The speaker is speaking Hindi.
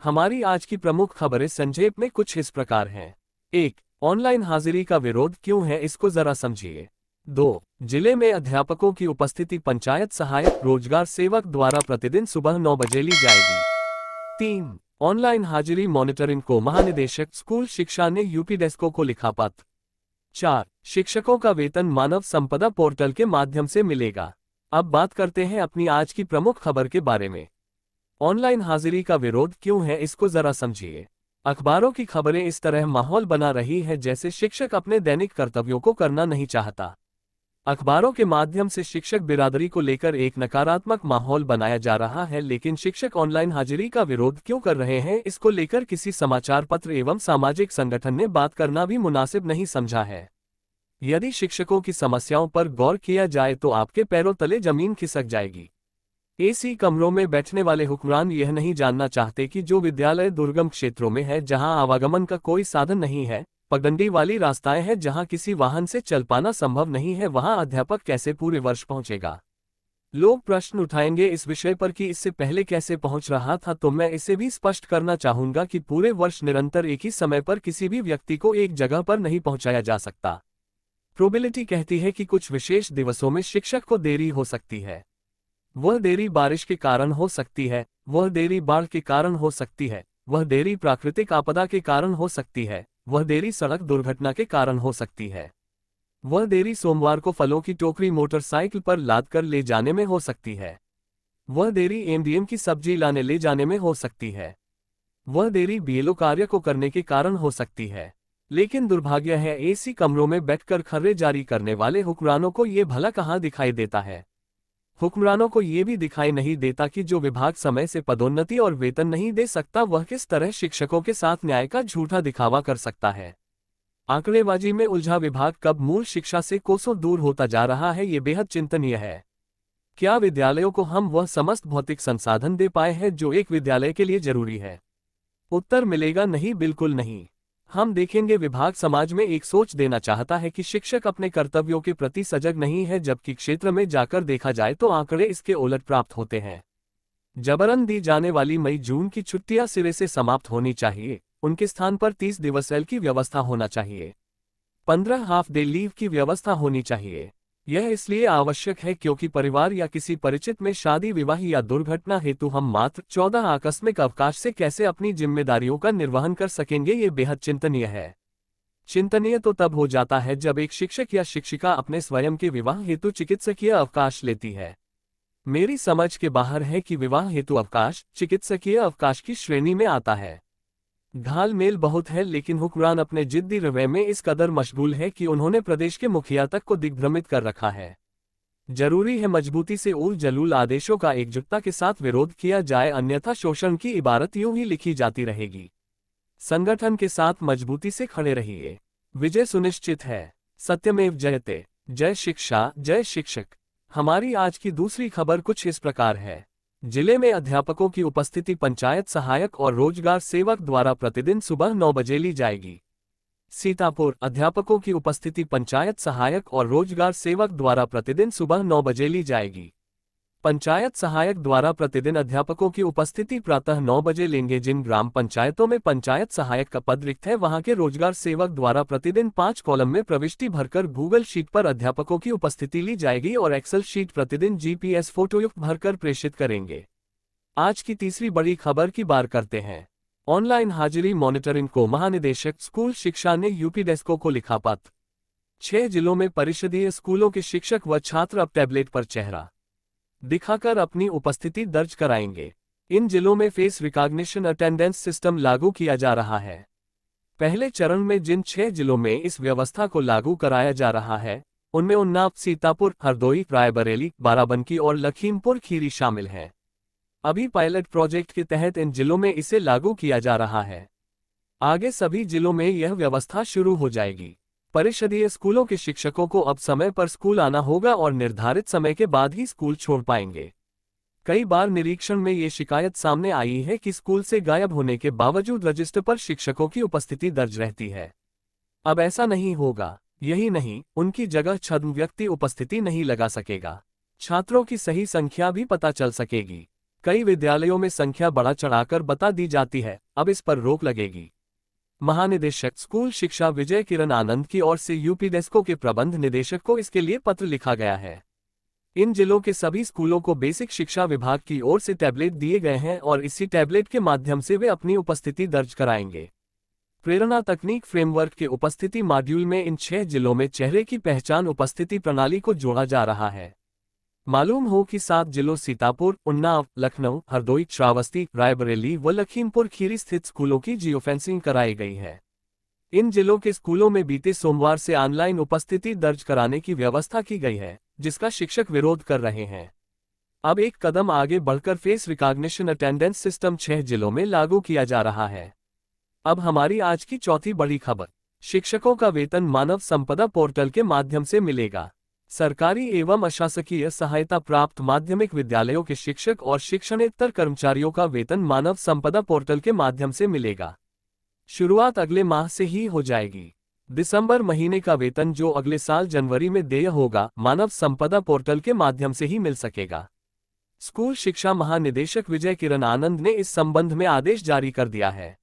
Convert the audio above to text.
हमारी आज की प्रमुख खबरें संक्षेप में कुछ इस प्रकार हैं। 1. ऑनलाइन हाजिरी का विरोध क्यों है, इसको जरा समझिए। 2. जिले में अध्यापकों की उपस्थिति पंचायत सहायक रोजगार सेवक द्वारा प्रतिदिन सुबह 9 बजे ली जाएगी। 3. ऑनलाइन हाजिरी मॉनिटरिंग को महानिदेशक स्कूल शिक्षा ने यूपी डेस्को को लिखा पत्र। 4. शिक्षकों का वेतन मानव संपदा पोर्टल के माध्यम से मिलेगा। अब बात करते हैं अपनी आज की प्रमुख खबर के बारे में। ऑनलाइन हाजिरी का विरोध क्यों है, इसको जरा समझिए। अखबारों की खबरें इस तरह माहौल बना रही है जैसे शिक्षक अपने दैनिक कर्तव्यों को करना नहीं चाहता। अखबारों के माध्यम से शिक्षक बिरादरी को लेकर एक नकारात्मक माहौल बनाया जा रहा है, लेकिन शिक्षक ऑनलाइन हाजिरी का विरोध क्यों कर रहे हैं, इसको लेकर किसी समाचार पत्र एवं सामाजिक संगठन ने बात करना भी मुनासिब नहीं समझा है। यदि शिक्षकों की समस्याओं पर गौर किया जाए तो आपके पैरों तले जमीन खिसक जाएगी। एसी कमरों में बैठने वाले हुक्मरान यह नहीं जानना चाहते कि जो विद्यालय दुर्गम क्षेत्रों में है, जहां आवागमन का कोई साधन नहीं है, पगडंडी वाली रास्ताएं हैं, जहां किसी वाहन से चल पाना संभव नहीं है, वहां अध्यापक कैसे पूरे वर्ष पहुंचेगा। लोग प्रश्न उठाएंगे इस विषय पर कि इससे पहले कैसे पहुंच रहा था, तो मैं इसे भी स्पष्ट करना चाहूंगा कि पूरे वर्ष निरंतर एक ही समय पर किसी भी व्यक्ति को एक जगह पर नहीं पहुंचाया जा सकता। प्रोबेबिलिटी कहती है कि कुछ विशेष दिवसों में शिक्षक को देरी हो सकती है। वह देरी बारिश के कारण हो सकती है, वह देरी बाढ़ के कारण हो सकती है, वह देरी प्राकृतिक आपदा के कारण हो सकती है, वह देरी सड़क दुर्घटना के कारण हो सकती है, वह देरी सोमवार को फलों की टोकरी मोटरसाइकिल पर लाद कर ले जाने में हो सकती है, वह देरी एमडीएम की सब्जी लाने ले जाने में हो सकती है, वह देरी बीएलओ कार्य को करने के कारण हो सकती है। लेकिन दुर्भाग्य है, एसी कमरों में बैठकर खर्रे जारी करने वाले हुक्मरानों को ये भला कहाँ दिखाई देता है। हुक्मरानों को ये भी दिखाई नहीं देता कि जो विभाग समय से पदोन्नति और वेतन नहीं दे सकता, वह किस तरह शिक्षकों के साथ न्याय का झूठा दिखावा कर सकता है। आंकड़ेबाजी में उलझा विभाग कब मूल शिक्षा से कोसों दूर होता जा रहा है, ये बेहद चिंतनीय है। क्या विद्यालयों को हम वह समस्त भौतिक संसाधन दे पाए हैं जो एक विद्यालय के लिए जरूरी है? उत्तर मिलेगा नहीं, बिल्कुल नहीं। हम देखेंगे विभाग समाज में एक सोच देना चाहता है कि शिक्षक अपने कर्तव्यों के प्रति सजग नहीं है, जबकि क्षेत्र में जाकर देखा जाए तो आंकड़े इसके उलट प्राप्त होते हैं। जबरन दी जाने वाली मई जून की छुट्टियां सिरे से समाप्त होनी चाहिए, उनके स्थान पर 30 दिवसीय की व्यवस्था होना चाहिए। 15 हाफ डे लीव की व्यवस्था होनी चाहिए। यह इसलिए आवश्यक है क्योंकि परिवार या किसी परिचित में शादी, विवाह या दुर्घटना हेतु हम मात्र 14 आकस्मिक अवकाश से कैसे अपनी जिम्मेदारियों का निर्वहन कर सकेंगे, ये बेहद चिंतनीय है। चिंतनीय तो तब हो जाता है जब एक शिक्षक या शिक्षिका अपने स्वयं के विवाह हेतु चिकित्सकीय अवकाश लेती है। मेरी समझ के बाहर है कि विवाह हेतु अवकाश चिकित्सकीय अवकाश की श्रेणी में आता है। घालमेल बहुत है, लेकिन हुक्मरान अपने जिद्दी रवैये में इस कदर मशगूल है कि उन्होंने प्रदेश के मुखिया तक को दिग्भ्रमित कर रखा है। जरूरी है मजबूती से उल जलूल आदेशों का एकजुटता के साथ विरोध किया जाए, अन्यथा शोषण की इबारत यूं ही लिखी जाती रहेगी। संगठन के साथ मजबूती से खड़े रहिए, विजय सुनिश्चित है। सत्यमेव जयते। जय शिक्षा, जय शिक्षक। हमारी आज की दूसरी खबर कुछ इस प्रकार है। जिले में अध्यापकों की उपस्थिति पंचायत सहायक और रोजगार सेवक द्वारा प्रतिदिन सुबह 9 बजे ली जाएगी। सीतापुर, अध्यापकों की उपस्थिति पंचायत सहायक और रोजगार सेवक द्वारा प्रतिदिन सुबह 9 बजे ली जाएगी। पंचायत सहायक द्वारा प्रतिदिन अध्यापकों की उपस्थिति प्रातः 9 बजे लेंगे। जिन ग्राम पंचायतों में पंचायत सहायक का पद रिक्त है, वहां के रोजगार सेवक द्वारा प्रतिदिन 5 कॉलम में प्रविष्टि भरकर गूगल शीट पर अध्यापकों की उपस्थिति ली जाएगी और एक्सेल शीट प्रतिदिन जीपीएस फोटोयुक्त भरकर प्रेषित करेंगे। आज की तीसरी बड़ी खबर की बात करते हैं। ऑनलाइन हाजिरी मॉनिटरिंग को महानिदेशक स्कूल शिक्षा ने यूपी डेस्को को लिखा पत्र। 6 जिलों में परिषदीय स्कूलों के शिक्षक व छात्र अब टैबलेट पर चेहरा दिखाकर अपनी उपस्थिति दर्ज कराएंगे। इन जिलों में फेस रिकॉग्निशन अटेंडेंस सिस्टम लागू किया जा रहा है। पहले चरण में जिन 6 जिलों में इस व्यवस्था को लागू कराया जा रहा है, उनमें उन्नाव, सीतापुर, हरदोई, रायबरेली, बाराबंकी और लखीमपुर खीरी शामिल हैं। अभी पायलट प्रोजेक्ट के तहत इन जिलों में इसे लागू किया जा रहा है। आगे सभी जिलों में यह व्यवस्था शुरू हो जाएगी। परिषदीय स्कूलों के शिक्षकों को अब समय पर स्कूल आना होगा और निर्धारित समय के बाद ही स्कूल छोड़ पाएंगे। कई बार निरीक्षण में ये शिकायत सामने आई है कि स्कूल से गायब होने के बावजूद रजिस्टर पर शिक्षकों की उपस्थिति दर्ज रहती है। अब ऐसा नहीं होगा। यही नहीं, उनकी जगह छद्म व्यक्ति उपस्थिति नहीं लगा सकेगा। छात्रों की सही संख्या भी पता चल सकेगी। कई विद्यालयों में संख्या बढ़ा चढ़ाकर बता दी जाती है, अब इस पर रोक लगेगी। महानिदेशक स्कूल शिक्षा विजय किरण आनंद की ओर से यूपी डेस्को के प्रबंध निदेशक को इसके लिए पत्र लिखा गया है। इन जिलों के सभी स्कूलों को बेसिक शिक्षा विभाग की ओर से टैबलेट दिए गए हैं और इसी टैबलेट के माध्यम से वे अपनी उपस्थिति दर्ज कराएंगे। प्रेरणा तकनीक फ्रेमवर्क के उपस्थिति मॉड्यूल में इन 6 जिलों में चेहरे की पहचान उपस्थिति प्रणाली को जोड़ा जा रहा है। मालूम हो कि 7 जिलों सीतापुर, उन्नाव, लखनऊ, हरदोई, श्रावस्ती, रायबरेली व लखीमपुर खीरी स्थित स्कूलों की जियोफेंसिंग कराई गई है। इन जिलों के स्कूलों में बीते सोमवार से ऑनलाइन उपस्थिति दर्ज कराने की व्यवस्था की गई है, जिसका शिक्षक विरोध कर रहे हैं। अब एक कदम आगे बढ़कर फेस रिकॉग्निशन अटेंडेंस सिस्टम 6 जिलों में लागू किया जा रहा है। अब हमारी आज की चौथी बड़ी खबर, शिक्षकों का वेतन मानव संपदा पोर्टल के माध्यम से मिलेगा। सरकारी एवं अशासकीय सहायता प्राप्त माध्यमिक विद्यालयों के शिक्षक और शिक्षणेतर कर्मचारियों का वेतन मानव संपदा पोर्टल के माध्यम से मिलेगा। शुरुआत अगले माह से ही हो जाएगी। दिसंबर महीने का वेतन जो अगले साल जनवरी में देय होगा, मानव संपदा पोर्टल के माध्यम से ही मिल सकेगा। स्कूल शिक्षा महानिदेशक विजय किरण आनंद ने इस संबंध में आदेश जारी कर दिया है।